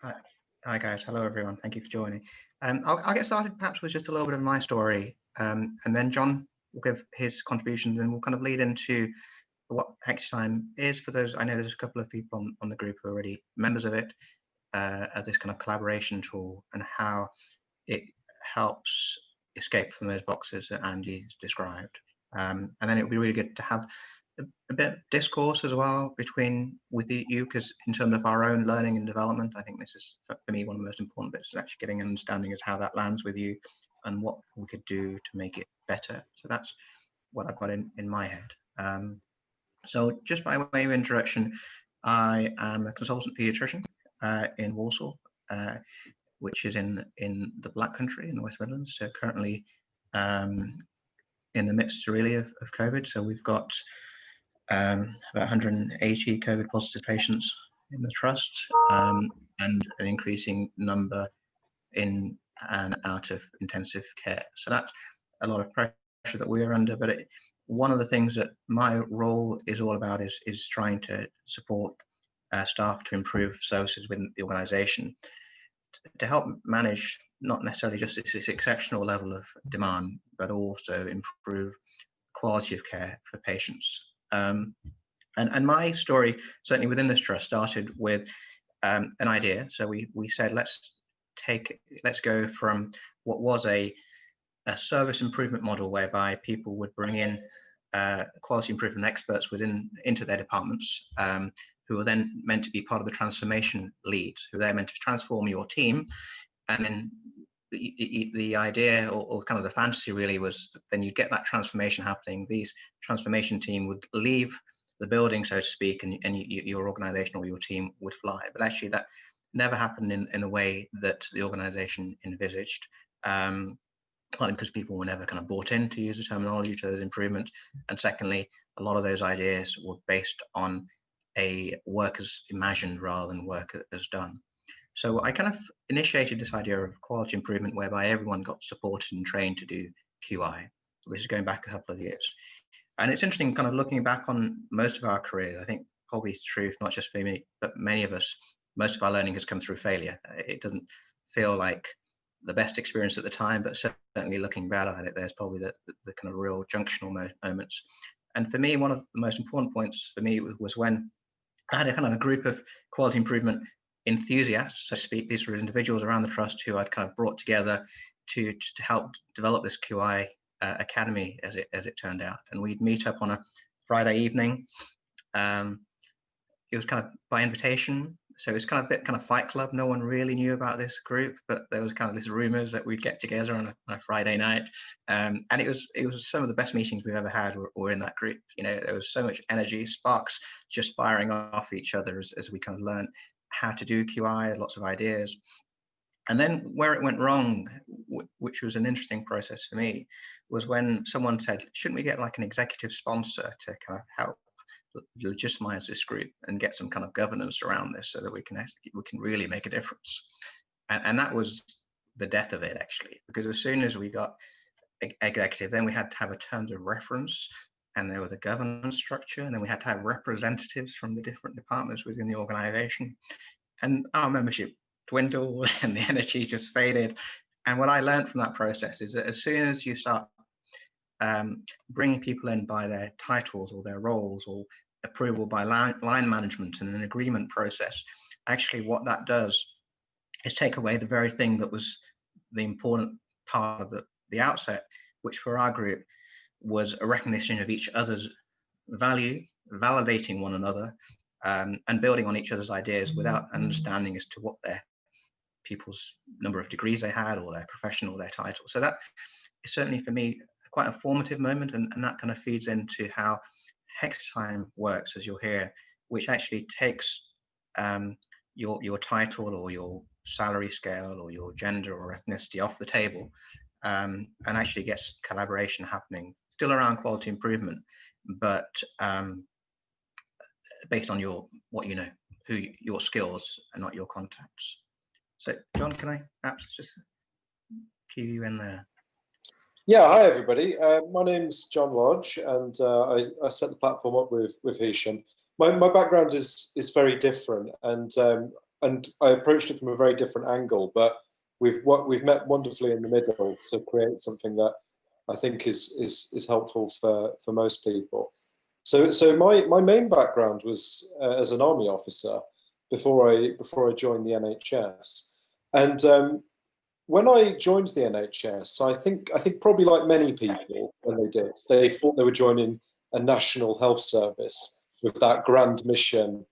Hi, hi guys. Hello everyone. Thank you for joining. I'll get started perhaps with just a little bit of my story, and then John will give his contributions, and we'll kind of lead into what Hexy Time is for those. I know there's a couple of people on the group who are already members of it, as this kind of collaboration tool, and how it helps escape from those boxes that Andy described. And then it would be really good to have a bit of discourse as well with you, because in terms of our own learning and development, I think this is for me one of the most important bits, is actually getting an understanding as how that lands with you and what we could do to make it better. So that's what I've got in my head. So just by way of introduction, I am a consultant paediatrician in Walsall, which is in the Black Country in the West Midlands. So currently in the midst really of COVID. So we've got about 180 COVID positive patients in the trust, and an increasing number in and out of intensive care. So that's a lot of pressure that we're under. But one of the things that my role is all about is trying to support staff to improve services within the organisation to help manage not necessarily just this exceptional level of demand, but also improve quality of care for patients. And my story, certainly within this trust, started with an idea. So we said, let's go from what was a service improvement model whereby people would bring in quality improvement experts into their departments, who are then meant to be part of the transformation leads, who they're meant to transform your team. And then the idea or kind of the fantasy really was that then you'd get that transformation happening. These transformation team would leave the building, so to speak, and your organization or your team would fly. But actually that never happened in a way that the organization envisaged, partly because people were never kind of bought in, to use the terminology, to those improvements. And secondly, a lot of those ideas were based on a work as imagined rather than work as done. So I kind of initiated this idea of quality improvement whereby everyone got supported and trained to do QI, which is going back a couple of years. And it's interesting kind of looking back on most of our careers. I think probably it's true, not just for me, but many of us, most of our learning has come through failure. It doesn't feel like the best experience at the time, but certainly looking back at it, there's probably the kind of real junctional moments. And for me, one of the most important points for me was when I had a kind of a group of quality improvement enthusiasts, so to speak. These were individuals around the trust who I'd kind of brought together to help develop this QI academy, as it turned out. And we'd meet up on a Friday evening. It was kind of by invitation, so it's kind of a bit kind of Fight Club. No one really knew about this group, but there was kind of this rumors that we'd get together on a Friday night, and it was some of the best meetings we've ever had were in that group. You know, there was so much energy, sparks just firing off each other as we kind of learned how to do QI, lots of ideas. And then where it went wrong, which was an interesting process for me, was when someone said, shouldn't we get like an executive sponsor to kind of help legitimize this group and get some kind of governance around this so that we can really make a difference? And that was the death of it, actually, because as soon as we got executive, then we had to have a terms of reference, and there was a governance structure, and then we had to have representatives from the different departments within the organization, and our membership dwindled and the energy just faded. And what I learned from that process is that as soon as you start bringing people in by their titles or their roles, or approval by line management and an agreement process, actually what that does is take away the very thing that was the important part of the outset, which for our group was a recognition of each other's value, validating one another, and building on each other's ideas without understanding as to what their people's number of degrees they had, or their profession, or their title. So that is certainly for me quite a formative moment, and that kind of feeds into how Hexy Time works, as you'll hear, which actually takes your title or your salary scale or your gender or ethnicity off the table, and actually gets collaboration happening, still around quality improvement, but based on what you know, your skills, and not your contacts. So, John, can I perhaps just cue you in there? Yeah, hi everybody. My name's John Lodge, and I set the platform up with Hesham. My background is very different, and and I approached it from a very different angle, but we've met wonderfully in the middle to create something that I think is helpful for most people. So my main background was as an army officer before I joined the NHS, and when I joined the NHS, I think probably like many people when they did, they thought they were joining a national health service with that grand mission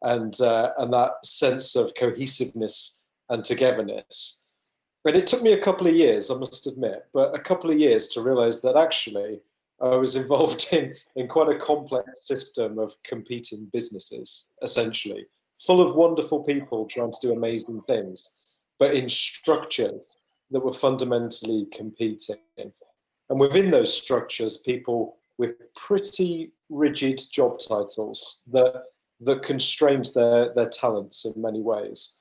and that sense of cohesiveness and togetherness. And it took me a couple of years, I must admit, but a couple of years to realise that actually I was involved in quite a complex system of competing businesses, essentially, full of wonderful people trying to do amazing things, but in structures that were fundamentally competing. And within those structures, people with pretty rigid job titles that constrained their talents in many ways.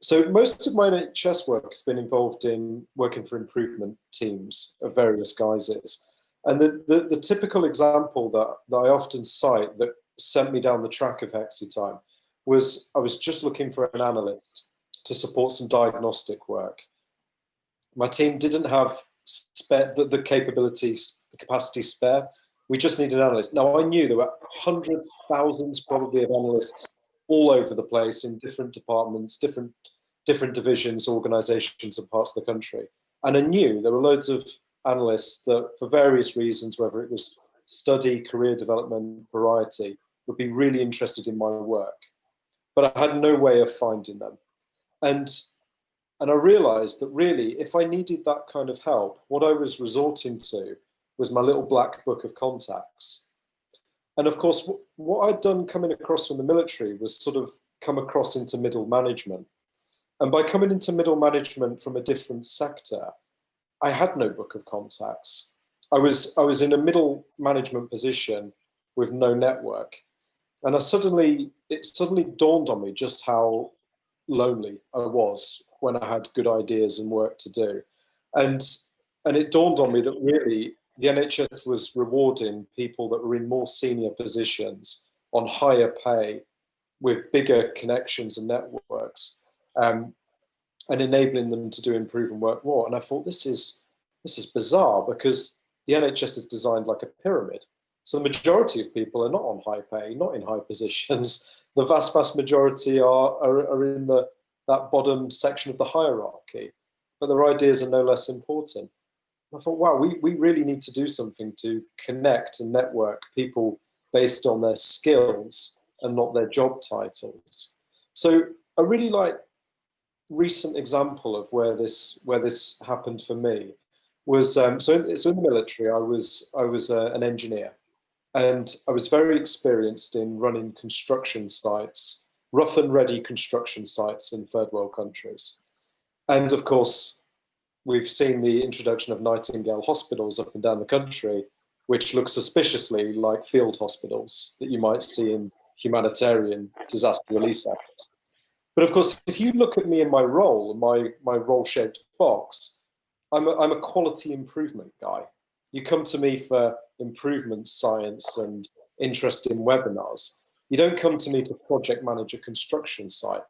So most of my NHS work has been involved in working for improvement teams of various guises. And the typical example that I often cite that sent me down the track of Hexy Time was I was just looking for an analyst to support some diagnostic work. My team didn't have the capabilities, the capacity spare. We just needed an analyst. Now I knew there were hundreds, thousands probably of analysts all over the place in different departments, different divisions, organizations and parts of the country. And I knew there were loads of analysts that for various reasons, whether it was study, career development, variety, would be really interested in my work. But I had no way of finding them. And I realized that really, if I needed that kind of help, what I was resorting to was my little black book of contacts. And of course, what I'd done coming across from the military was sort of come across into middle management. And by coming into middle management from a different sector, I had no book of contacts. I was in a middle management position with no network. And it suddenly dawned on me just how lonely I was when I had good ideas and work to do. And it dawned on me that really the NHS was rewarding people that were in more senior positions on higher pay with bigger connections and networks, and enabling them to do improve and work more. And I thought this is bizarre because the NHS is designed like a pyramid. So the majority of people are not on high pay, not in high positions. The vast majority are in that bottom section of the hierarchy, but their ideas are no less important. I thought, wow, we really need to do something to connect and network people based on their skills and not their job titles. So a really recent example of where this happened for me was so in the military. I was an engineer. And I was very experienced in running construction sites, rough and ready construction sites in third world countries. And of course, we've seen the introduction of Nightingale hospitals up and down the country, which look suspiciously like field hospitals that you might see in humanitarian disaster relief efforts. But of course, if you look at me in my role, my role-shaped box, I'm a quality improvement guy. You come to me for improvement science and interest in webinars. You don't come to me to project manage a construction site.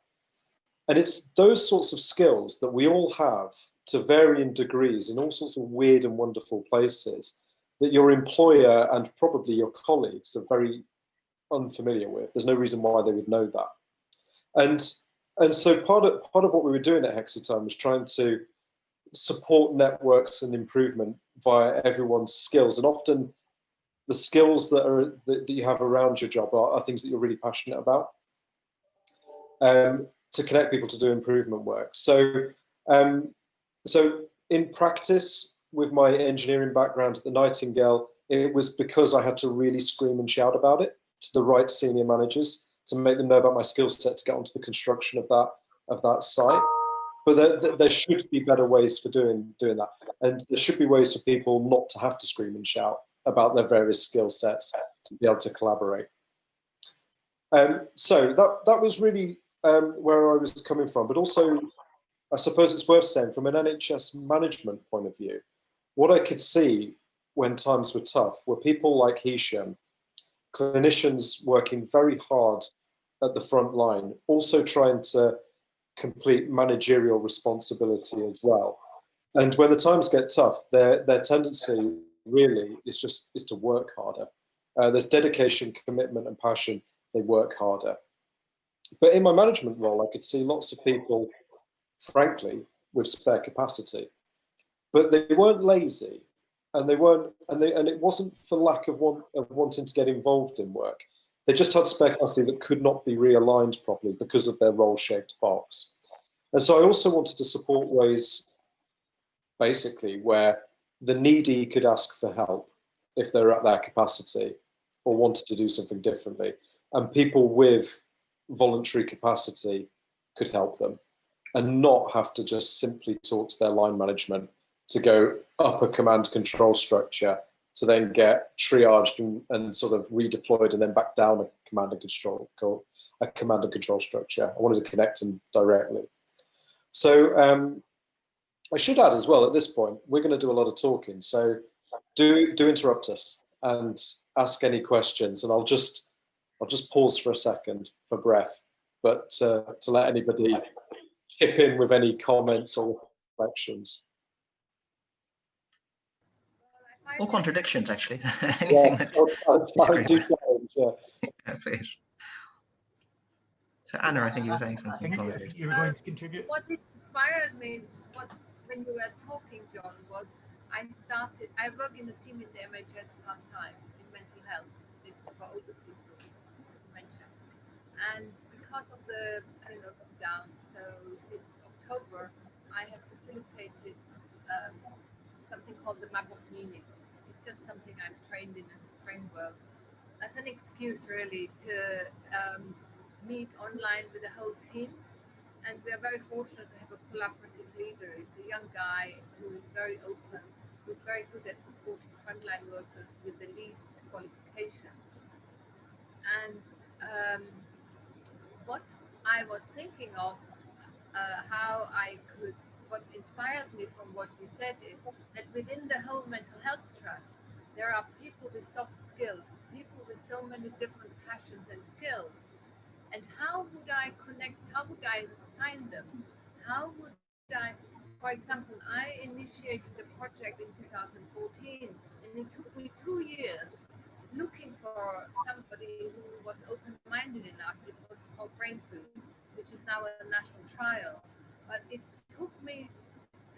And it's those sorts of skills that we all have to varying degrees in all sorts of weird and wonderful places that your employer and probably your colleagues are very unfamiliar with. There's no reason why they would know that. And so part of what we were doing at Hexy Time was trying to support networks and improvement via everyone's skills. And often the skills that you have around your job are things that you're really passionate about, to connect people to do improvement work. So in practice, with my engineering background at the Nightingale, it was because I had to really scream and shout about it to the right senior managers to make them know about my skill set to get onto the construction of that site. But there should be better ways for doing that. And there should be ways for people not to have to scream and shout about their various skill sets to be able to collaborate. So that was really where I was coming from. But also, I suppose it's worth saying from an NHS management point of view, what I could see when times were tough were people like Hesham, clinicians working very hard at the front line, also trying to complete managerial responsibility as well. And when the times get tough, their tendency really is to work harder. There's dedication, commitment, and passion. They work harder. But in my management role, I could see lots of people, frankly, with spare capacity, but they weren't lazy, and it wasn't for lack of wanting to get involved in work. They just had spare capacity that could not be realigned properly because of their role-shaped box. And so I also wanted to support ways, basically, where the needy could ask for help if they're at their capacity or wanted to do something differently, and people with voluntary capacity could help them and not have to just simply talk to their line management to go up a command control structure to then get triaged and sort of redeployed and then back down a command and control structure. I wanted to connect them directly. So I should add as well, at this point, we're going to do a lot of talking. So do interrupt us and ask any questions, and I'll just pause for a second for breath, but to let anybody chip in with any comments or reflections. Or contradictions, actually. Yeah, please. So Anna, I think you were saying something. I think you were going to contribute. What inspired me, when you were talking, John, was I work in a team in the NHS part-time in mental health. It's for older people with dementia. And because of the lockdown, so since October, I have facilitated something called the map of meaning. It's just something I'm trained in as a framework, as an excuse really to meet online with the whole team. And we are very fortunate to have a collaborative leader. It's a young guy who is very open, who's very good at supporting frontline workers with the least qualifications. And what I was thinking of, what inspired me from what you said is that within the whole mental health trust, there are people with soft skills, people with so many different passions and skills. And how would I connect, how would I find them? How would I, for example, I initiated a project in 2014, and it took me 2 years looking for somebody who was open-minded enough. It was called Brain Food, which is now a national trial. But it took me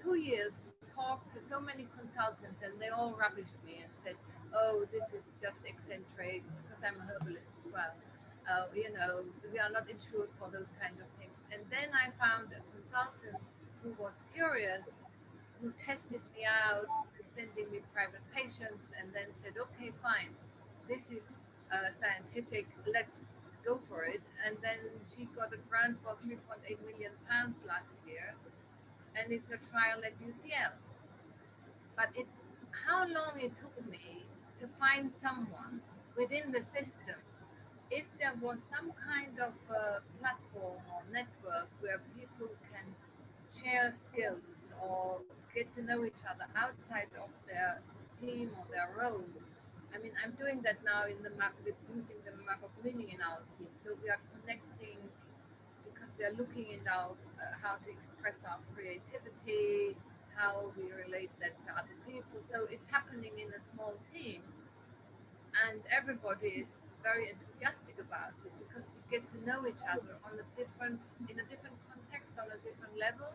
2 years to talk to so many consultants, and they all rubbished me and said, oh, this is just eccentric, because I'm a herbalist as well. We are not insured for those kind of things. And then I found a consultant who was curious, who tested me out, sending me private patients, and then said, okay, fine, this is scientific, let's go for it. And then she got a grant for £3.8 million last year, and it's a trial at UCL. But how long it took me to find someone within the system. If there was some kind of platform or network where people can share skills or get to know each other outside of their team or their role. I mean, I'm doing that now in the map with using the map of meaning in our team. So we are connecting because we are looking at how to express our creativity, how we relate that to other people. So it's happening in a small team. And everybody is very enthusiastic about it because we get to know each other in a different context, on a different level.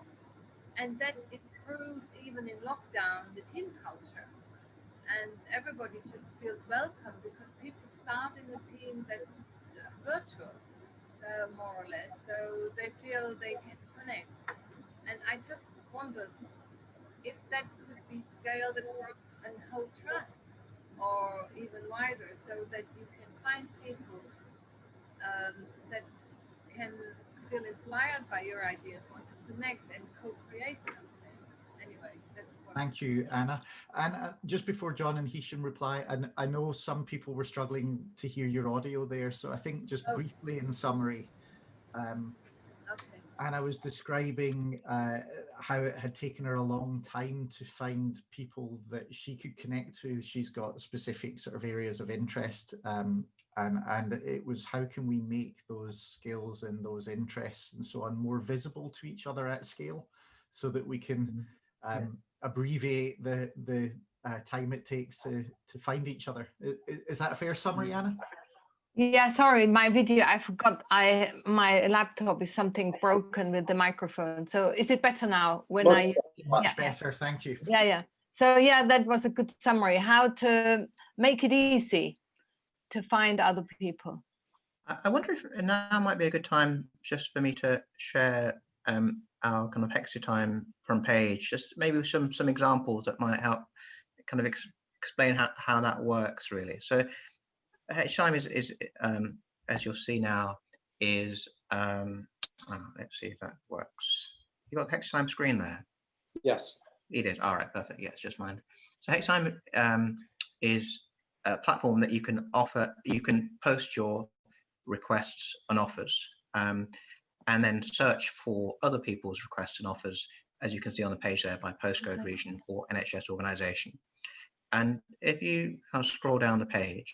And that improves, even in lockdown, the team culture. And everybody just feels welcome because people start in a team that's virtual, more or less. So they feel they can connect. And I just wondered if that could be scaled across a whole trust, or even wider, so that you can find people that can feel inspired by your ideas, want to connect and co-create something. Anyway, that's what. Thank you, Anna. And just before John and Hesham reply, and I know some people were struggling to hear your audio there, so I think just briefly in summary, Anna was describing how it had taken her a long time to find people that she could connect to. She's got specific sort of areas of interest, and it was, how can we make those skills and those interests and so on more visible to each other at scale, so that we can abbreviate the time it takes to find each other. Is that a fair summary, Anna? Yeah, sorry, my video, I forgot, my laptop is something broken with the microphone. So is it better now when much better, thank you. Yeah. So yeah, that was a good summary. How to make it easy to find other people. I wonder if now might be a good time just for me to share our kind of Hexy Time front page, just maybe some examples that might help kind of explain how that works really. So Hexy Time is as you'll see now, is let's see if that works. You got the Hexy Time screen there? Yes. You did. All right, perfect. Yes, just mine. So Hexy Time is a platform that you can post your requests and offers, and then search for other people's requests and offers, as you can see on the page there, by postcode, region, or NHS organisation. And if you kind of scroll down the page,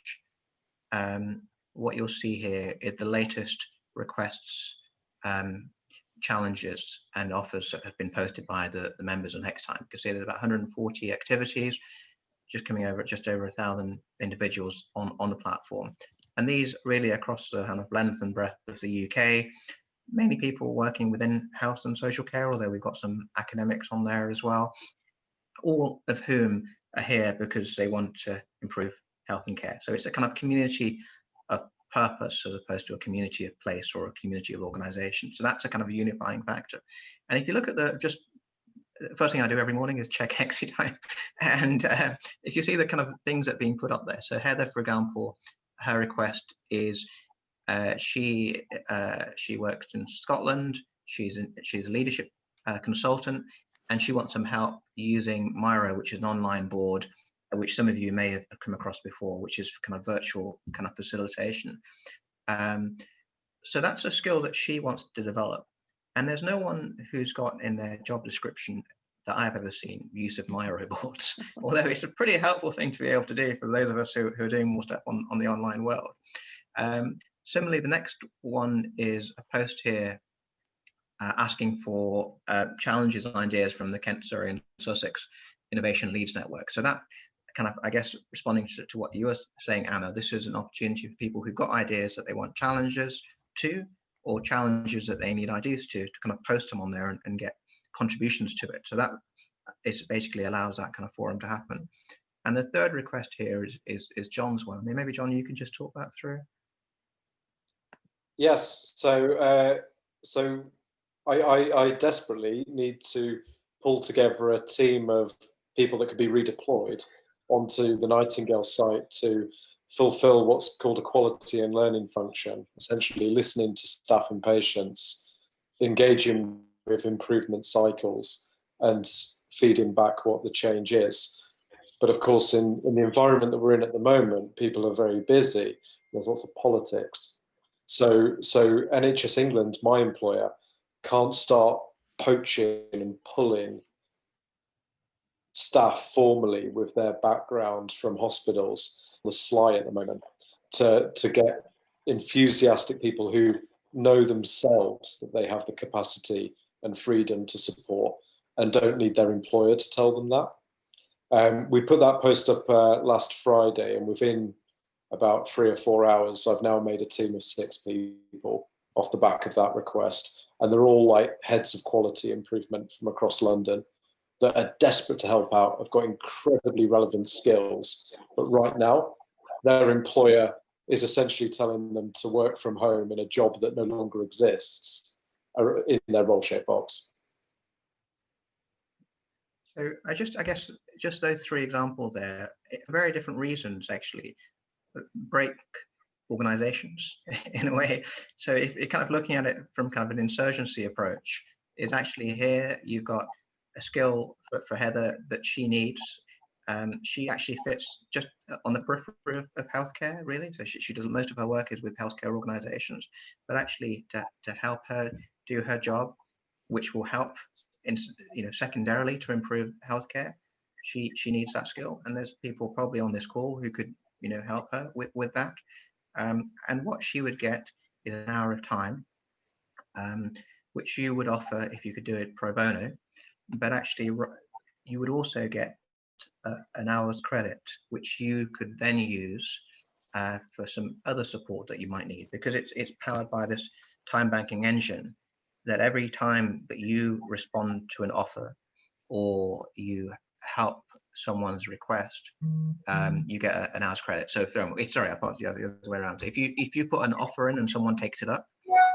what you'll see here is the latest requests, challenges and offers that have been posted by the members on Hexy Time. You can see there's about 140 activities, just over 1,000 individuals on the platform. And these really across the kind of length and breadth of the UK, mainly people working within health and social care, although we've got some academics on there as well, all of whom are here because they want to improve health and care. So it's a kind of community of purpose as opposed to a community of place or a community of organisation. So that's a kind of a unifying factor. And if you look at the first thing I do every morning is check Hexy Time, and if you see the kind of things that are being put up there. So Heather, for example, her request is she works in Scotland. She's a leadership consultant, and she wants some help using Miro, which is an online board, which some of you may have come across before, which is kind of virtual kind of facilitation. So that's a skill that she wants to develop. And there's no one who's got in their job description that I've ever seen use of Miro boards, although it's a pretty helpful thing to be able to do for those of us who are doing more stuff on the online world. Similarly, the next one is a post here asking for challenges and ideas from the Kent, Surrey and Sussex Innovation Leads Network. So that kind of, I guess, responding to what you were saying, Anna, this is an opportunity for people who've got ideas that they want challenges to, or challenges that they need ideas to kind of post them on there and get contributions to it. So that is basically allows that kind of forum to happen. And the third request here is John's one. Maybe John, you can just talk that through. Yes. So I desperately need to pull together a team of people that could be redeployed onto the Nightingale site to fulfill what's called a quality and learning function, essentially listening to staff and patients, engaging with improvement cycles and feeding back what the change is. But of course, in the environment that we're in at the moment, people are very busy. There's lots of politics. So NHS England, my employer, can't start poaching and pulling staff formally with their background from hospitals on the sly at the moment to get enthusiastic people who know themselves that they have the capacity and freedom to support and don't need their employer to tell them that. We put that post up last Friday, and within about 3 or 4 hours, I've now made a team of 6 people off the back of that request. And they're all like heads of quality improvement from across London that are desperate to help out, have got incredibly relevant skills. But right now, their employer is essentially telling them to work from home in a job that no longer exists in their role-shaped box. So I guess just those 3 examples there, very different reasons actually break organizations in a way. So if you're kind of looking at it from kind of an insurgency approach, is actually here you've got a skill for Heather that she needs. She actually fits just on the periphery of healthcare, really. So she does most of her work is with healthcare organizations, but actually to help her do her job, which will help secondarily to improve healthcare, she needs that skill. And there's people probably on this call who could help her with that. And what she would get is an hour of time, which you would offer if you could do it pro bono, but actually you would also get an hour's credit, which you could then use for some other support that you might need, because it's powered by this time banking engine, that every time that you respond to an offer or you help someone's request, you get an hour's credit. So sorry, I apologize, the other way around. So if you put an offer in and someone takes it up,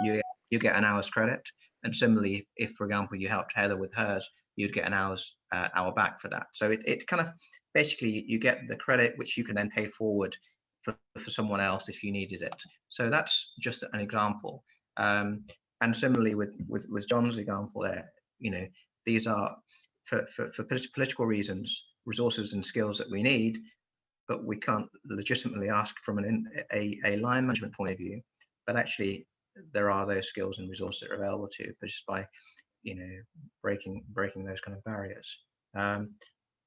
you get an hour's credit. And similarly, if for example you helped Heather with hers, you'd get an hour back for that. So it kind of basically you get the credit which you can then pay forward for someone else if you needed it. So that's just an example. And similarly with John's example there, you know, these are for political reasons, resources and skills that we need, but we can't legitimately ask from a line management point of view. But actually, there are those skills and resources that are available to you, just by, you know, breaking those kind of barriers. And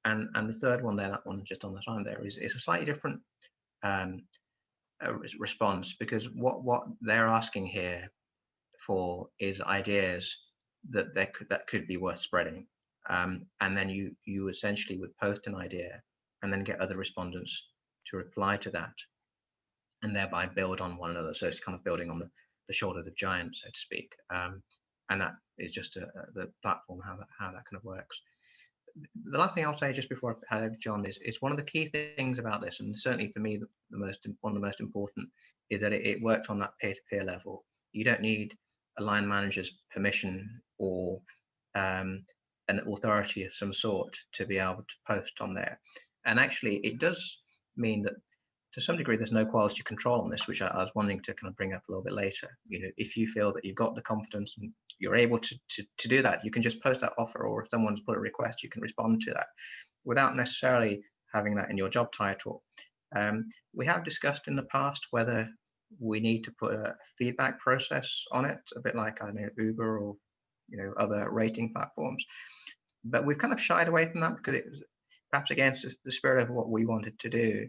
the third one there, that one just on the side there, is a slightly different response, because what they're asking here for is ideas that could be worth spreading. And then you essentially would post an idea and then get other respondents to reply to that, and thereby build on one another. So it's kind of building on the shoulder of the giant, so to speak. And that is just the platform, how that kind of works. The last thing I'll say just before I hand over to John is one of the key things about this, and certainly for me one of the most important, is that it works on that peer-to-peer level. You don't need a line manager's permission or an authority of some sort to be able to post on there. And actually, it does mean that to some degree there's no quality control on this, which I was wanting to kind of bring up a little bit later. You know, if you feel that you've got the confidence and you're able to do that, you can just post that offer, or if someone's put a request, you can respond to that without necessarily having that in your job title. We have discussed in the past whether we need to put a feedback process on it, a bit like, I know, Uber or, you know, other rating platforms. But we've kind of shied away from that because it was perhaps against the spirit of what we wanted to do.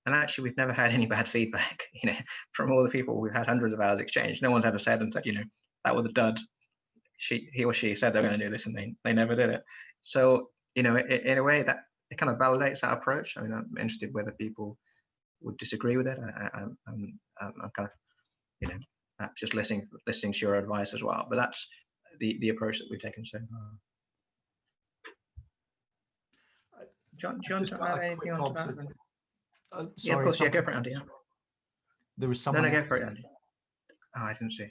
And actually, we've never had any bad feedback, you know, from all the people. We've had hundreds of hours exchanged. No one's ever said, you know, that was a dud. He or she said they're going to do this and they never did it. So, you know, in a way that it kind of validates that approach. I mean, I'm interested whether people would disagree with it. I'm kind of, you know, perhaps just listening to your advice as well. But that's the approach that we've taken so far. John, do you have anything on that? Sorry, yeah, of course. Yeah, go for it, Andy. Yeah. There was someone. No, go for it, Andy. Oh, I didn't see.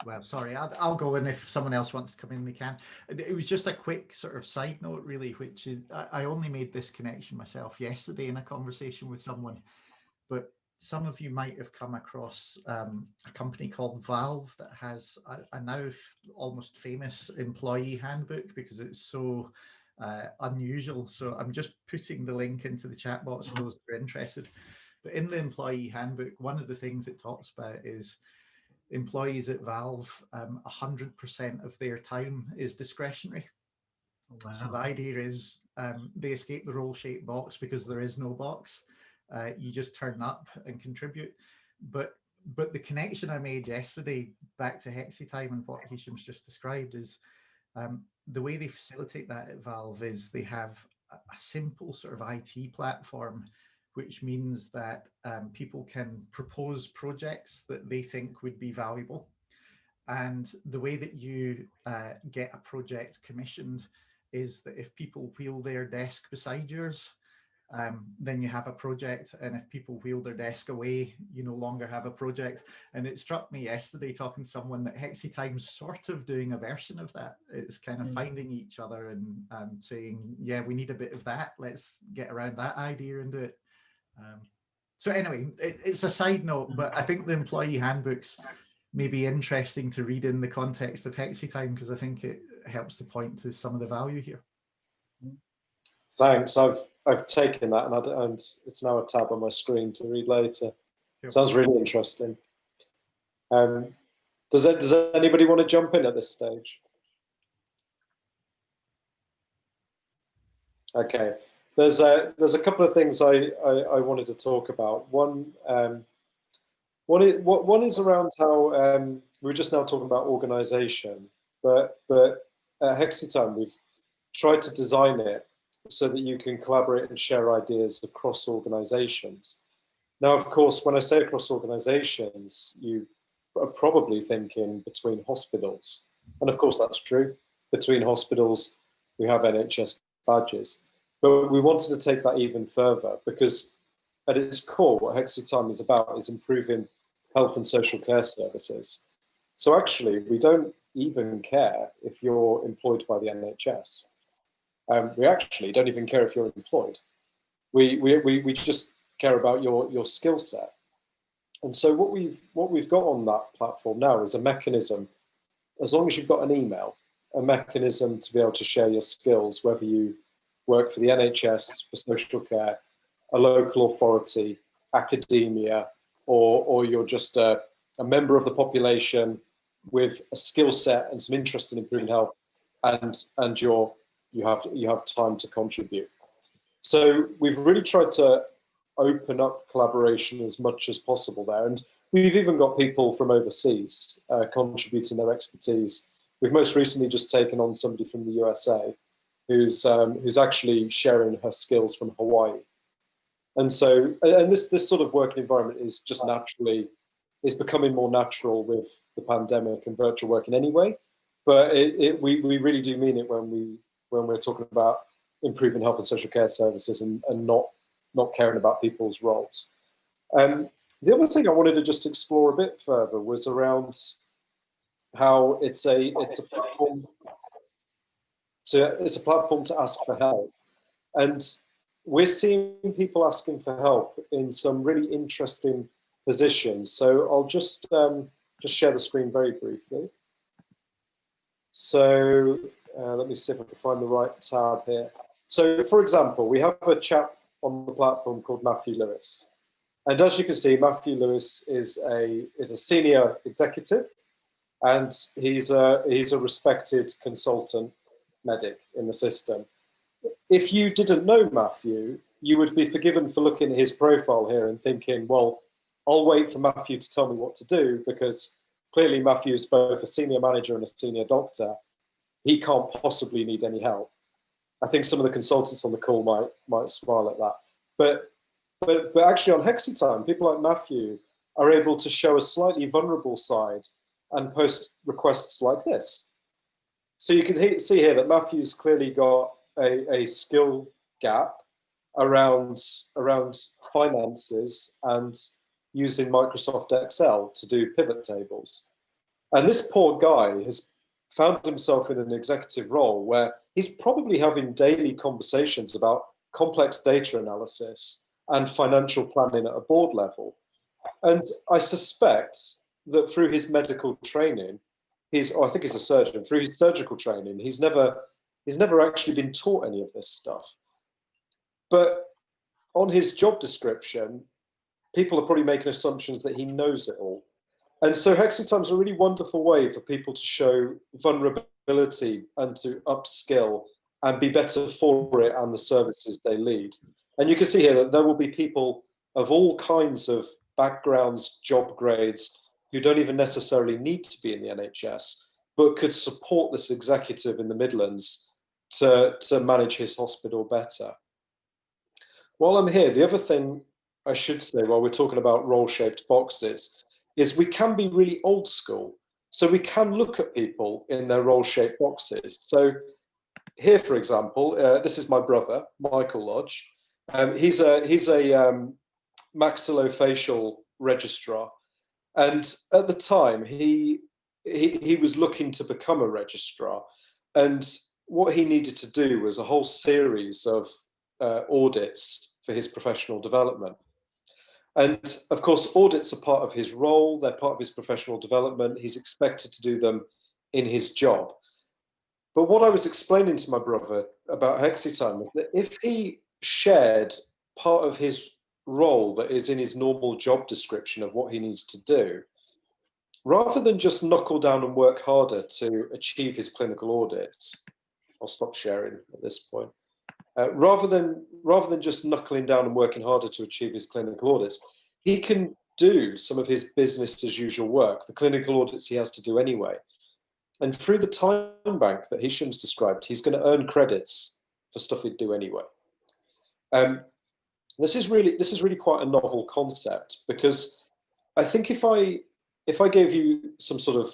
Well, sorry, I'll go in. If someone else wants to come in, they can. It was just a quick sort of side note, really, which is I only made this connection myself yesterday in a conversation with someone, but some of you might have come across a company called Valve that has a now almost famous employee handbook because it's so unusual. So I'm just putting the link into the chat box for those that are interested. But in the employee handbook, one of the things it talks about is employees at Valve, 100% of their time is discretionary. Wow. So the idea is they escape the role-shaped box because there is no box. You just turn up and contribute. But the connection I made yesterday back to Hexy Time and what Hesham's just described is the way they facilitate that at Valve is they have a simple sort of IT platform, which means that people can propose projects that they think would be valuable. And the way that you get a project commissioned is that if people wheel their desk beside yours, then you have a project. And if people wheel their desk away, you no longer have a project. And it struck me yesterday talking to someone that Hexy Time's sort of doing a version of that. It's kind of finding each other and saying, yeah, we need a bit of that. Let's get around that idea and do it. So anyway, it's a side note, but I think the employee handbooks may be interesting to read in the context of Hexy Time because I think it helps to point to some of the value here. Thanks. I've taken that and it's now a tab on my screen to read later. Yep. Sounds really interesting. Does anybody want to jump in at this stage? Okay. there's a couple of things I wanted to talk about. One is around how we were just now talking about organisation, but at Hexy Time we've tried to design it so that you can collaborate and share ideas across organisations. Now, of course, when I say across organisations, you are probably thinking between hospitals, and of course that's true. Between hospitals, we have NHS badges. But we wanted to take that even further, because at its core, what Hexy Time is about is improving health and social care services. So actually, we don't even care if you're employed by the NHS. We actually don't even care if you're employed. We just care about your skill set. And so what we've got on that platform now is a mechanism, as long as you've got an email, a mechanism to be able to share your skills, whether you work for the NHS, for social care, a local authority, academia, or you're just a member of the population with a skill set and some interest in improving health, and you have time to contribute. So we've really tried to open up collaboration as much as possible there, and we've even got people from overseas contributing their expertise. We've most recently just taken on somebody from the USA who's actually sharing her skills from Hawaii. And so, and this sort of working environment is just is becoming more natural with the pandemic and virtual working anyway. But we really do mean it when we're talking about improving health and social care services and not caring about people's roles. The other thing I wanted to just explore a bit further was around how it's a platform to ask for help, and we're seeing people asking for help in some really interesting positions. So I'll just share the screen very briefly. So let me see if I can find the right tab here. So for example, we have a chap on the platform called Matthew Lewis, and as you can see, Matthew Lewis is a senior executive, and he's a respected consultant medic in the system. If you didn't know Matthew, you would be forgiven for looking at his profile here and thinking, well, I'll wait for Matthew to tell me what to do, because clearly Matthew is both a senior manager and a senior doctor. He can't possibly need any help. I think some of the consultants on the call might smile at that. But actually on Hexy Time, people like Matthew are able to show a slightly vulnerable side and post requests like this. So you can see here that Matthew's clearly got a skill gap around finances and using Microsoft Excel to do pivot tables. And this poor guy has found himself in an executive role where he's probably having daily conversations about complex data analysis and financial planning at a board level. And I suspect that through his medical training, I think he's a surgeon, through his surgical training, he's never actually been taught any of this stuff. But on his job description, people are probably making assumptions that he knows it all. And so Hexy Time is a really wonderful way for people to show vulnerability and to upskill and be better for it and the services they lead. And you can see here that there will be people of all kinds of backgrounds, job grades, who don't even necessarily need to be in the NHS, but could support this executive in the Midlands to manage his hospital better. While I'm here, the other thing I should say while we're talking about role-shaped boxes is we can be really old school. So we can look at people in their role-shaped boxes. So here, for example, this is my brother, Michael Lodge. He's a maxillofacial registrar. And at the time, he was looking to become a registrar. And what he needed to do was a whole series of audits for his professional development. And of course, audits are part of his role, they're part of his professional development. He's expected to do them in his job. But what I was explaining to my brother about Hexy Time was that if he shared part of his role that is in his normal job description of what he needs to do, rather than just knuckle down and work harder to achieve his clinical audits, I'll stop sharing at this point. rather than just knuckling down and working harder to achieve his clinical audits, he can do some of his business as usual work, the clinical audits he has to do anyway. And through the time bank that Hesham's described, he's going to earn credits for stuff he'd do anyway. This is really quite a novel concept, because I think if I gave you some sort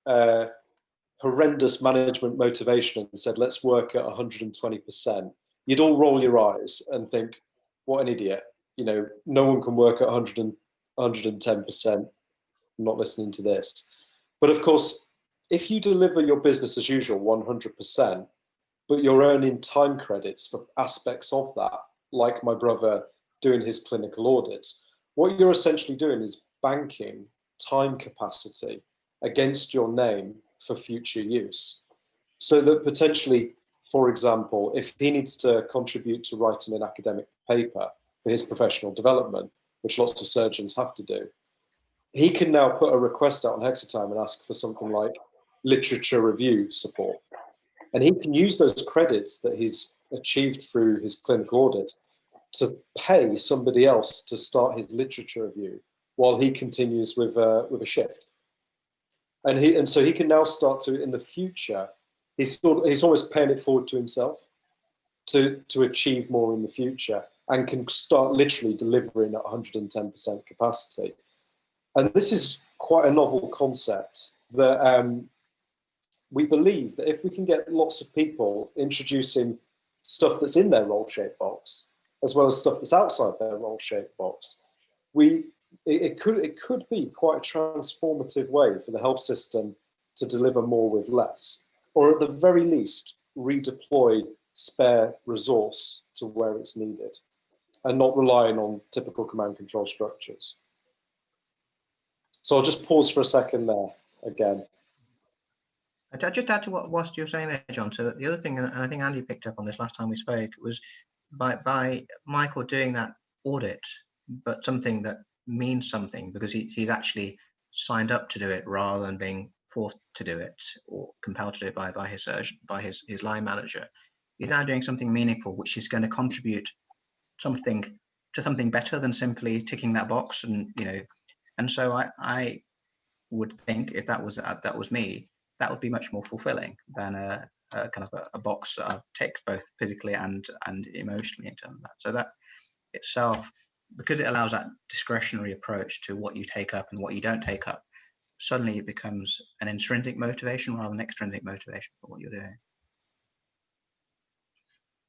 of horrendous management motivation and said, let's work at 120%, you'd all roll your eyes and think, what an idiot. You know, no one can work at 110%. I'm not listening to this. But of course, if you deliver your business as usual 100%, but you're earning time credits for aspects of that, like my brother doing his clinical audits, what you're essentially doing is banking time capacity against your name for future use. So that potentially, for example, if he needs to contribute to writing an academic paper for his professional development, which lots of surgeons have to do, he can now put a request out on Hexy Time and ask for something like literature review support. And he can use those credits that he's achieved through his clinical audits to pay somebody else to start his literature review while he continues with a shift. And so he can now start to, in the future, he's almost paying it forward to himself to achieve more in the future, and can start literally delivering at 110% capacity. And this is quite a novel concept that we believe that if we can get lots of people introducing stuff that's in their role-shaped box, as well as stuff that's outside their role-shaped box, it could be quite a transformative way for the health system to deliver more with less, or at the very least, redeploy spare resource to where it's needed, and not relying on typical command control structures. So I'll just pause for a second there again. I'll just add to what you're saying there, John. So the other thing, and I think Andy picked up on this last time we spoke, was by Michael doing that audit, but something that means something, because he's actually signed up to do it rather than being forced to do it or compelled to do it by his surgeon, by his line manager. He's now doing something meaningful, which is going to contribute something better than simply ticking that box. And and so I would think if that was me, that would be much more fulfilling than a kind of a box that I've ticked both physically and emotionally in terms of that. So that itself, because it allows that discretionary approach to what you take up and what you don't take up, suddenly it becomes an intrinsic motivation rather than extrinsic motivation for what you're doing.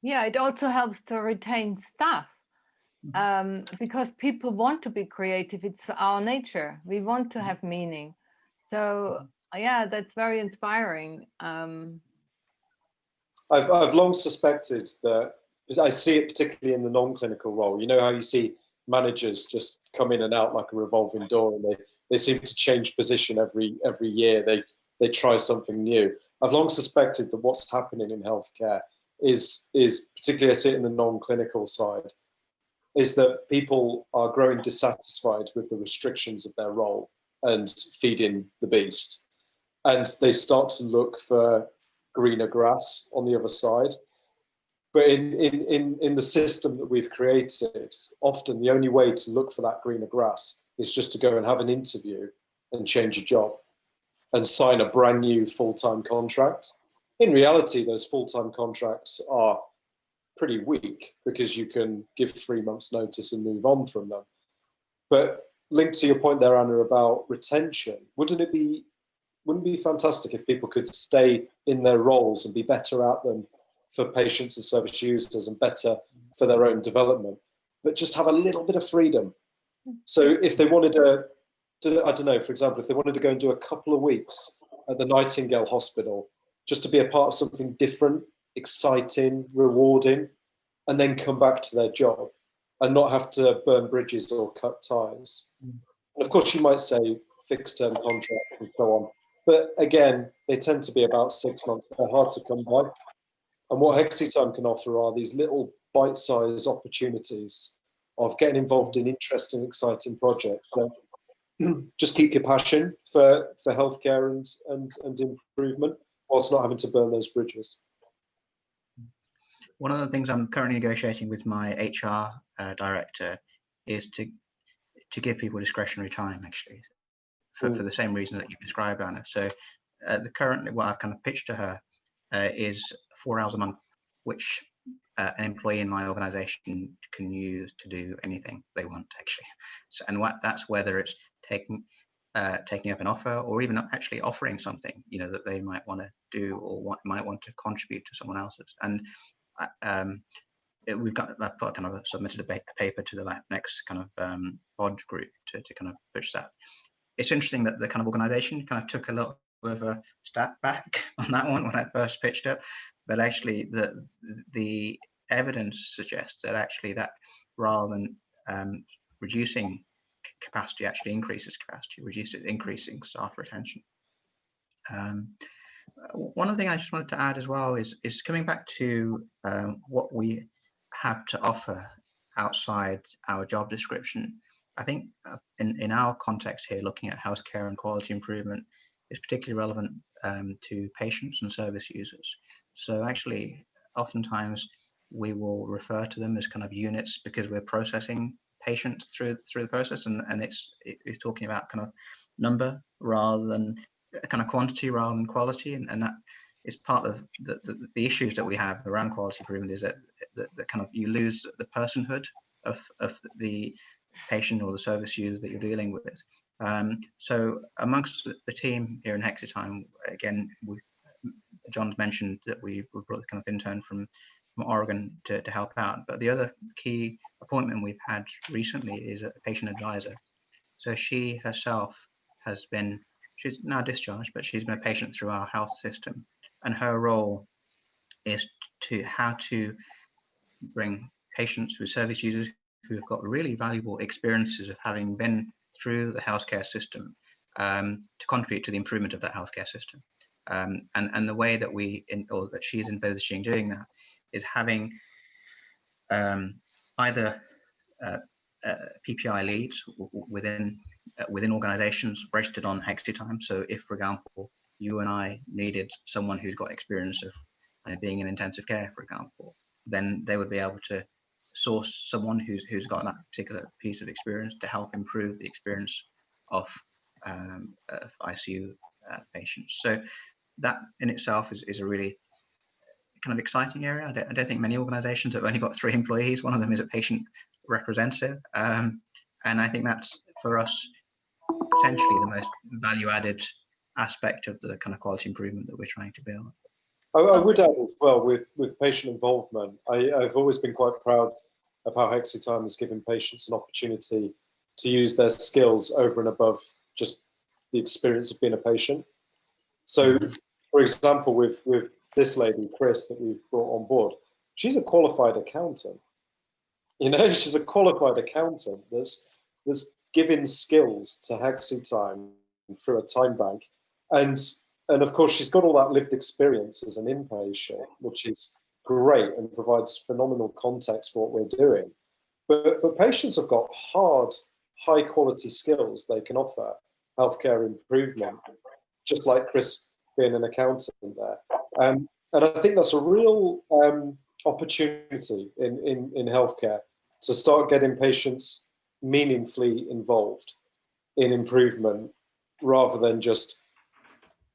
Yeah, it also helps to retain staff, because people want to be creative. It's our nature. We want to have meaning. So yeah, that's very inspiring. I've long suspected that, I see it particularly in the non-clinical role. You know how you see managers just come in and out like a revolving door, and they seem to change position every year. They try something new. I've long suspected that what's happening in healthcare is particularly I see it in the non-clinical side, is that people are growing dissatisfied with the restrictions of their role and feeding the beast. And they start to look for greener grass on the other side. But in the system that we've created, often the only way to look for that greener grass is just to go and have an interview and change your job and sign a brand new full-time contract. In reality, those full-time contracts are pretty weak because you can give 3 months notice and move on from them. But linked to your point there, Anna, about retention, wouldn't it be fantastic if people could stay in their roles and be better at them for patients and service users and better for their own development, but just have a little bit of freedom? So if they wanted to, I don't know, for example, if they wanted to go and do a couple of weeks at the Nightingale Hospital, just to be a part of something different, exciting, rewarding, and then come back to their job and not have to burn bridges or cut ties. And of course, you might say fixed term contract and so on. But again, they tend to be about 6 months. They're hard to come by. And what Hexy Time can offer are these little bite-sized opportunities of getting involved in interesting, exciting projects. So just keep your passion for healthcare and improvement, whilst not having to burn those bridges. one of the things I'm currently negotiating with my HR director is to give people discretionary time, actually, for the same reason that you described, Anna. So currently what I've kind of pitched to her is 4 hours a month, which an employee in my organization can use to do anything they want, actually. So, and that's whether it's taking up an offer, or even actually offering something, you know, that they might want to do, or might want to contribute to someone else's. And I've got kind of submitted a paper to the next kind of pod group to kind of push that. It's interesting that the kind of organization kind of took a little bit of a step back on that one when I first pitched it, but actually the evidence suggests that actually that rather than reducing capacity, actually increases capacity, increasing staff retention. One other thing I just wanted to add as well is coming back to what we have to offer outside our job description. I think in our context here, looking at healthcare and quality improvement is particularly relevant to patients and service users. So actually, oftentimes we will refer to them as kind of units because we're processing patients through the process, and it's talking about kind of number rather than kind of quantity rather than quality, and that is part of the issues that we have around quality improvement, is that kind of you lose the personhood of the patient or the service user that you're dealing with. So amongst the team here in Hexy Time, again, John's mentioned that we brought the kind of intern from Oregon to help out, but the other key appointment we've had recently is a patient advisor. So she herself she's now discharged, but she's been a patient through our health system, and her role is how to bring patients with service users who have got really valuable experiences of having been through the healthcare system to contribute to the improvement of that healthcare system. And the way that that she's envisaging doing that is having either PPI leads within organizations registered on Hexy Time. So if, for example, you and I needed someone who's got experience of being in intensive care, for example, then they would be able to source someone who's got that particular piece of experience to help improve the experience of ICU patients. So that in itself is a really kind of exciting area. I don't think many organizations have only got 3 employees. One of them is a patient representative. And I think that's, for us, potentially the most value-added aspect of the kind of quality improvement that we're trying to build. I would add as well, with patient involvement, I've always been quite proud of how Hexy Time has given patients an opportunity to use their skills over and above just the experience of being a patient. So, for example, with this lady, Chris, that we've brought on board, she's a qualified accountant. You know, she's a qualified accountant that's giving skills to Hexy Time through a time bank. And of course, she's got all that lived experience as an inpatient, which is great and provides phenomenal context for what we're doing. But patients have got high quality skills they can offer healthcare improvement, just like Chris being an accountant there. And I think that's a real opportunity in healthcare to start getting patients meaningfully involved in improvement rather than just,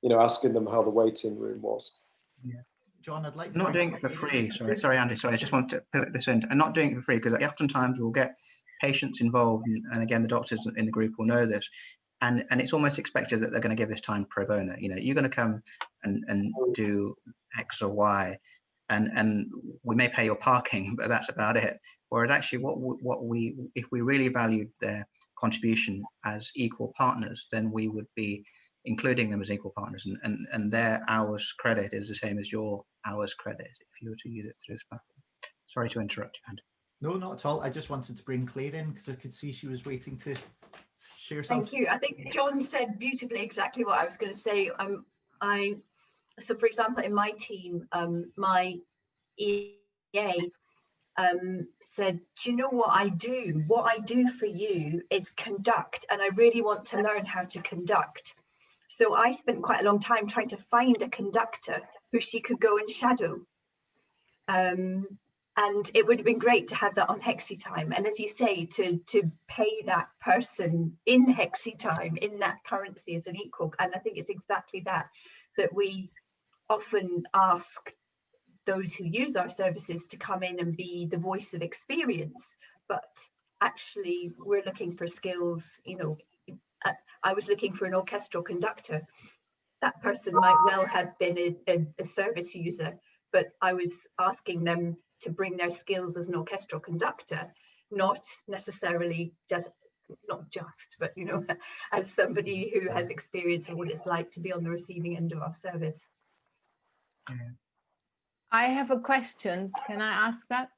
you know, asking them how the waiting room was. Yeah. John, I'd like to... Not doing it for free. Sorry, Andy. Sorry, I just want to put this in. And not doing it for free, because oftentimes we'll get patients involved, and again, the doctors in the group will know this. And it's almost expected that they're going to give this time pro bono. You know, you're going to come and do X or Y, and we may pay your parking, but that's about it. Whereas actually, if we really valued their contribution as equal partners, then we would be including them as equal partners, and their hours credit is the same as your hours credit if you were to use it through this platform. Sorry to interrupt you, Andy. No, not at all. I just wanted to bring Claire in because I could see she was waiting to share something. Thank you. I think John said beautifully exactly what I was going to say. So for example, in my team, my EA said, do you know what I do? What I do for you is conduct, and I really want to learn how to conduct. So I spent quite a long time trying to find a conductor who she could go and shadow. And it would have been great to have that on Hexy Time. And as you say, to pay that person in Hexy Time, in that currency as an equal. And I think it's exactly that we often ask those who use our services to come in and be the voice of experience. But actually, we're looking for skills, you know. I was looking for an orchestral conductor. That person might well have been a service user, but I was asking them to bring their skills as an orchestral conductor, not necessarily but you know, as somebody who has experience of what it's like to be on the receiving end of our service. I have a question. Can I ask that?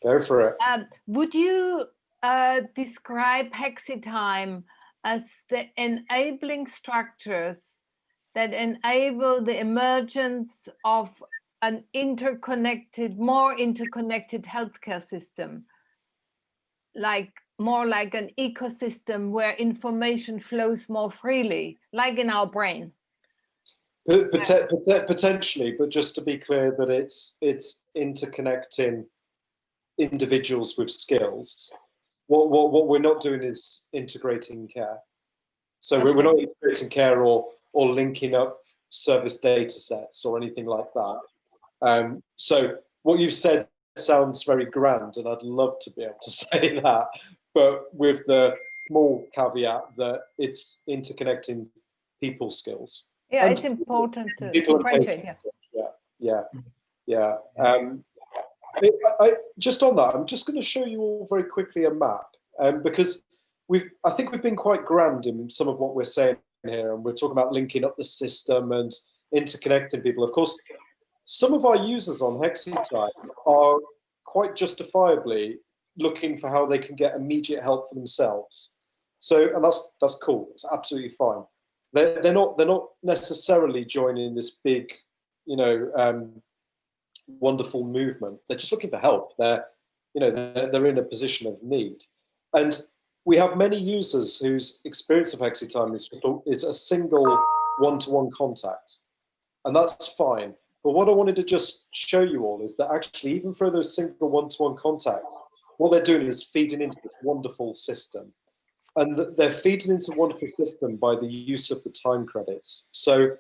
Go for it. Would you describe Hexy Time as the enabling structures that enable the emergence of an more interconnected healthcare system, more like an ecosystem where information flows more freely, like in our brain? Potentially, but just to be clear that it's interconnecting individuals with skills. What we're not doing is integrating care. So okay. We're not integrating care or linking up service data sets or anything like that. So what you've said sounds very grand, and I'd love to be able to say that, but with the small caveat that it's interconnecting people skills. Yeah, it's important to differentiate. Yeah. Just on that, I'm just going to show you all very quickly a map, because I think we've been quite grand in some of what we're saying here, and we're talking about linking up the system and interconnecting people. Of course, some of our users on Hexy Time are quite justifiably looking for how they can get immediate help for themselves. So, and that's cool. It's absolutely fine. They're not necessarily joining this big, you know, wonderful movement. They're just looking for help. They're in a position of need, and we have many users whose experience of Hexy Time is a single one-to-one contact, and that's fine. But what I wanted to just show you all is that actually, even for those single one-to-one contacts, what they're doing is feeding into this wonderful system. And they're feeding into a wonderful system by the use of the time credits. So,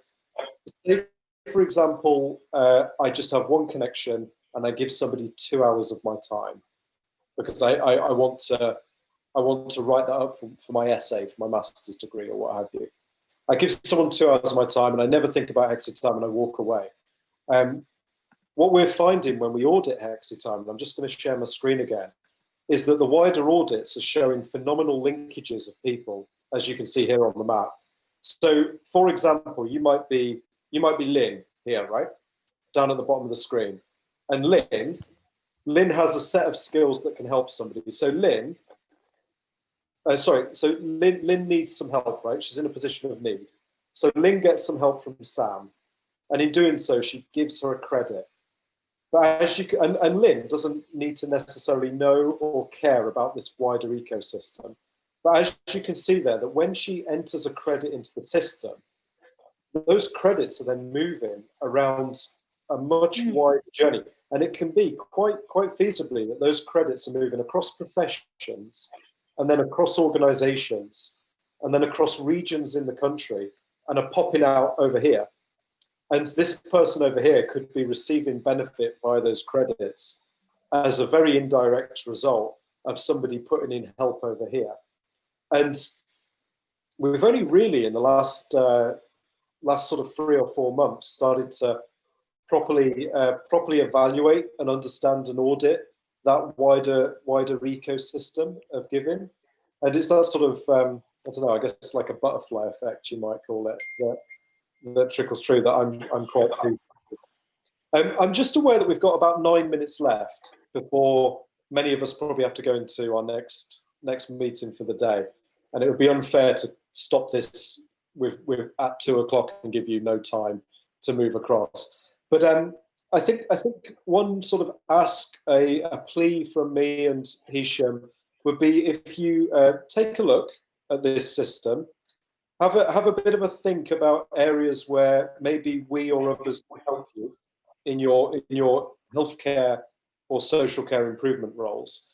say, for example, I just have one connection and I give somebody 2 hours of my time because I want to write that up for my essay, for my master's degree or what have you. I give someone 2 hours of my time and I never think about Hexy Time and I walk away. What we're finding when we audit Hexy Time, and I'm just going to share my screen again, is that the wider audits are showing phenomenal linkages of people, as you can see here on the map. So, for example, you might be Lynn here, right? Down at the bottom of the screen. And Lynn has a set of skills that can help somebody. So Lynn needs some help, right? She's in a position of need. So Lynn gets some help from Sam. And in doing so, she gives her a credit. But as and Lynn doesn't need to necessarily know or care about this wider ecosystem. But as you can see there, that when she enters a credit into the system, those credits are then moving around a much wider journey. And it can be quite feasibly that those credits are moving across professions and then across organizations and then across regions in the country and are popping out over here. And this person over here could be receiving benefit via those credits as a very indirect result of somebody putting in help over here. And we've only really in the last sort of 3 or 4 months started to properly evaluate and understand and audit that wider ecosystem of giving. And it's that sort of, I don't know, I guess it's like a butterfly effect, you might call it, that trickles through that I'm quite pleased with. I'm just aware that we've got about 9 minutes left before many of us probably have to go into our next meeting for the day. And it would be unfair to stop this with at 2 o'clock and give you no time to move across. But I think one sort of ask, a plea from me and Hesham would be if you take a look at this system, have a bit of a think about areas where maybe we or others can help you in your healthcare or social care improvement roles,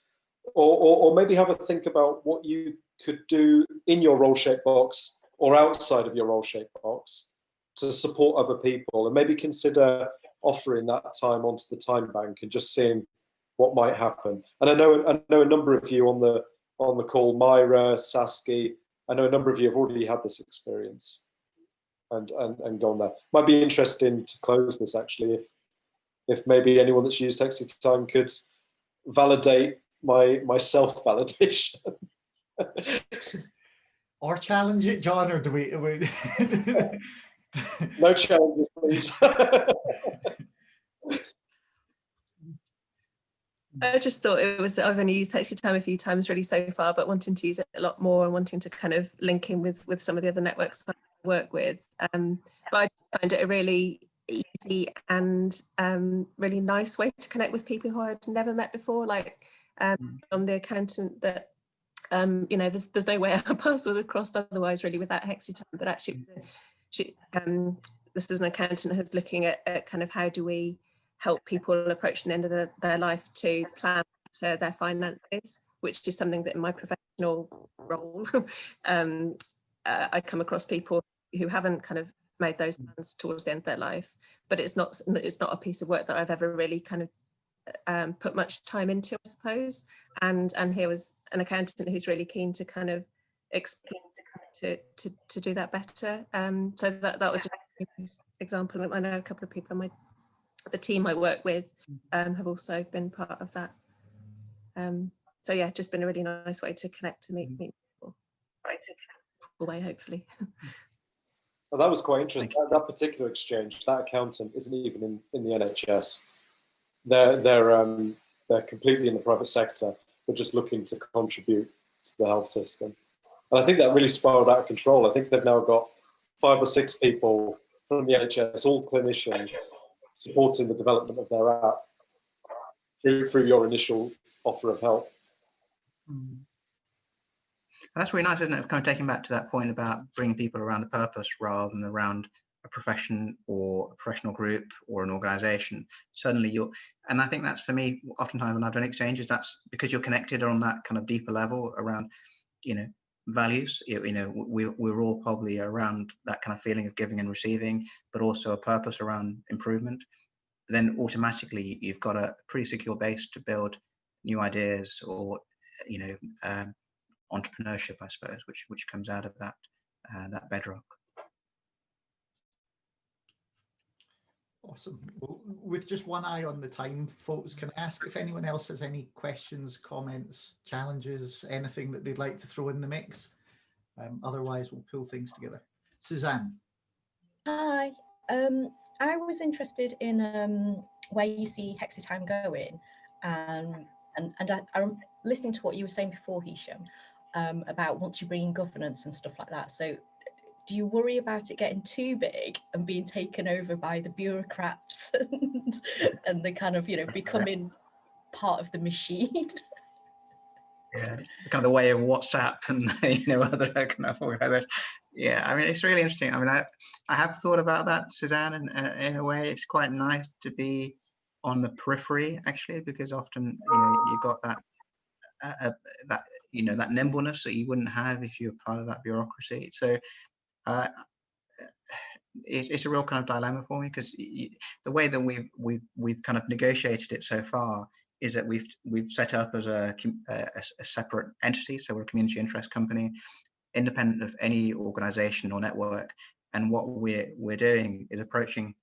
or maybe have a think about what you could do in your role shape box or outside of your role shape box to support other people, and maybe consider offering that time onto the time bank and just seeing what might happen. And I know a number of you on the call, Myra, Sasky, I know a number of you have already had this experience and gone there. Might be interesting to close this actually, if maybe anyone that's used Hexy Time could validate my self-validation. Or challenge it, John, or do we No challenges, please. I just thought it was, I've only used Hexy Time a few times really so far, but wanting to use it a lot more and wanting to kind of link in with some of the other networks I work with. But I just find it a really easy and really nice way to connect with people who I'd never met before. Like I'm the accountant that, you know, there's no way our paths would have crossed otherwise really without Hexy Time, but actually this is an accountant who's looking at kind of how do we help people approaching the end of their life to plan their finances, which is something that in my professional role, I come across people who haven't kind of made those plans towards the end of their life, but it's not a piece of work that I've ever really kind of put much time into, I suppose. And here was an accountant who's really keen to kind of explain to do that better. So that was an example. I know a couple of people on the team I work with have also been part of that. So yeah, just been a really nice way to connect, to meet people. Way, hopefully. Well, that was quite interesting. That particular exchange, that accountant isn't even in the NHS. They're completely in the private sector, but just looking to contribute to the health system. And I think that really spiraled out of control. I think they've now got 5 or 6 people from the NHS, all clinicians, supporting the development of their app through your initial offer of help. That's really nice, isn't it? Kind of taking back to that point about bringing people around a purpose rather than around a profession or a professional group or an organization. Suddenly and I think that's, for me, oftentimes when I've done exchanges, that's because you're connected on that kind of deeper level around, you know, values. You know, we're all probably around that kind of feeling of giving and receiving, but also a purpose around improvement. Then automatically you've got a pretty secure base to build new ideas or, you know, entrepreneurship, I suppose, which comes out of that that bedrock. Awesome. Well, with just one eye on the time, folks, can I ask if anyone else has any questions, comments, challenges, anything that they'd like to throw in the mix? Otherwise, we'll pull things together. Suzanne. Hi. I was interested in where you see Hexy Time going, and I'm listening to what you were saying before, Hesham, about once you bring in governance and stuff like that. So do you worry about it getting too big and being taken over by the bureaucrats and the kind of, you know, becoming part of the machine? Yeah, kind of the way of WhatsApp and, you know, other kind of organizations. Yeah, I mean, it's really interesting. I mean, I have thought about that, Suzanne, and in a way, it's quite nice to be on the periphery, actually, because often, you know, you've got that you know, that nimbleness that you wouldn't have if you're part of that bureaucracy. So it's a real kind of dilemma for me, because the way that we've kind of negotiated it so far is that we've set up as a separate entity. So we're a community interest company, independent of any organization or network. And what we're doing is approaching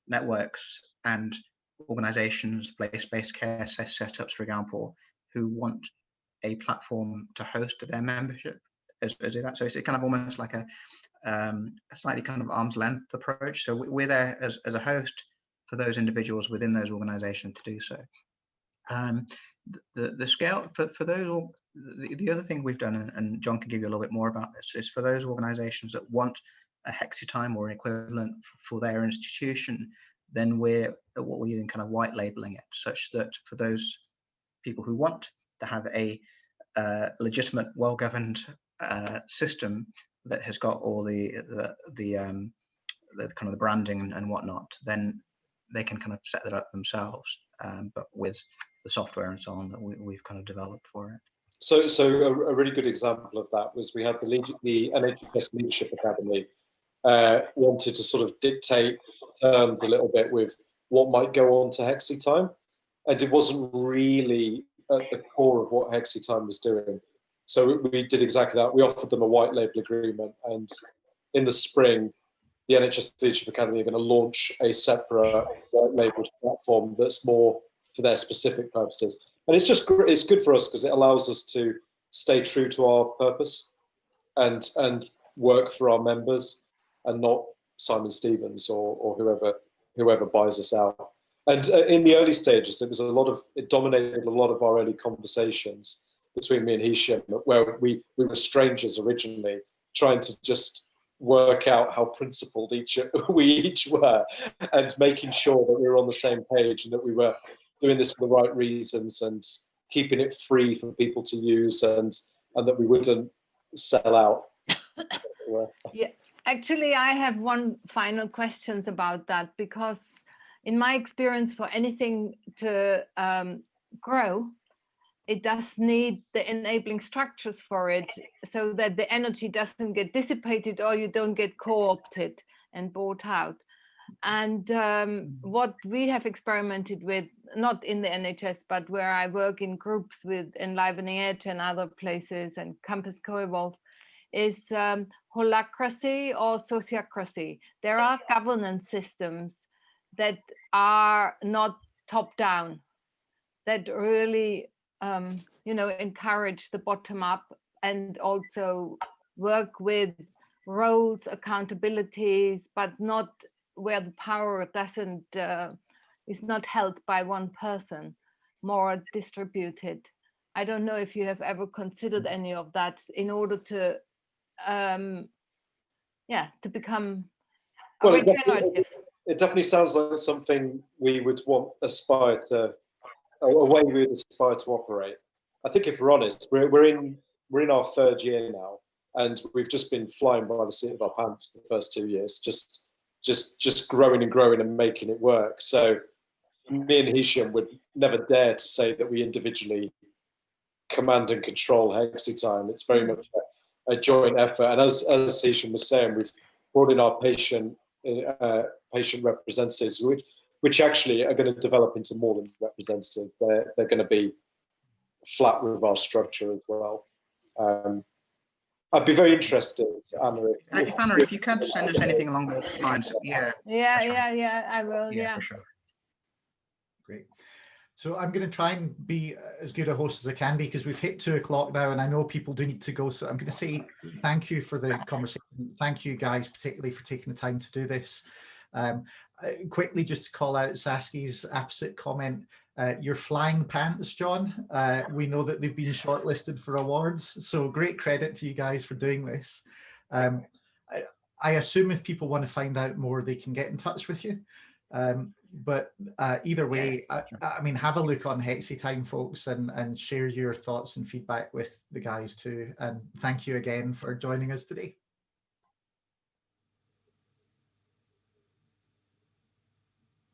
networks and organizations, place-based care setups, for example, who want a platform to host their membership as do that. So it's kind of almost like a slightly kind of arm's length approach. So we're there as a host for those individuals within those organizations to do so. The scale for those, the other thing we've done, and John can give you a little bit more about this, is for those organizations that want a Hexy Time or equivalent for their institution, then we're doing kind of white labeling it, such that for those people who want to have a legitimate, well-governed system that has got all the kind of the branding and whatnot, then they can kind of set that up themselves. but with the software and so on that we've kind of developed for it. So a really good example of that was we had the NHS Leadership Academy wanted to sort of dictate terms a little bit with what might go on to Hexy Time, and it wasn't really at the core of what Hexy Time was doing. So we did exactly that. We offered them a white label agreement, and in the spring, the NHS Leadership Academy are going to launch a separate white labelled platform that's more for their specific purposes. And it's good for us because it allows us to stay true to our purpose and work for our members and not Simon Stevens or whoever buys us out. And in the early stages, it dominated a lot of our early conversations between me and Hesham, where we were strangers originally, trying to just work out how principled we each were, and making sure that we were on the same page and that we were doing this for the right reasons and keeping it free for people to use, and that we wouldn't sell out. Yeah, actually, I have one final question about that, because in my experience, for anything to grow, it does need the enabling structures for it, so that the energy doesn't get dissipated or you don't get co-opted and bought out. And what we have experimented with, not in the NHS, but where I work in groups with Enlivening Edge and other places and Campus Co-Evolve, is holacracy or sociocracy. There are governance systems that are not top-down, that really encourage the bottom up, and also work with roles, accountabilities, but not where the power is not held by one person, more distributed. I don't know if you have ever considered any of that in order to become regenerative. It definitely sounds like something we would aspire to, a way we would aspire to operate. I think if we're honest, we're in our third year now, and we've just been flying by the seat of our pants the first 2 years, just growing and growing and making it work. So me and Hesham would never dare to say that we individually command and control Hexy Time. It's very much a joint effort. And as Hesham was saying, we've brought in our patient representatives, which actually are going to develop into more than representatives. They're going to be flat with our structure as well. I'd be very interested, Anna. If you can send us anything along those lines, Yeah, I will. Yeah, for sure. Great. So I'm going to try and be as good a host as I can be, because we've hit 2 o'clock now, and I know people do need to go. So I'm going to say thank you for the conversation. Thank you guys, particularly for taking the time to do this. Quickly, just to call out Saski's opposite comment, your flying pants, John. We know that they've been shortlisted for awards, so great credit to you guys for doing this. I assume if people want to find out more, they can get in touch with you. But either way, I mean, have a look on Hexy Time, folks, and share your thoughts and feedback with the guys too. And thank you again for joining us today.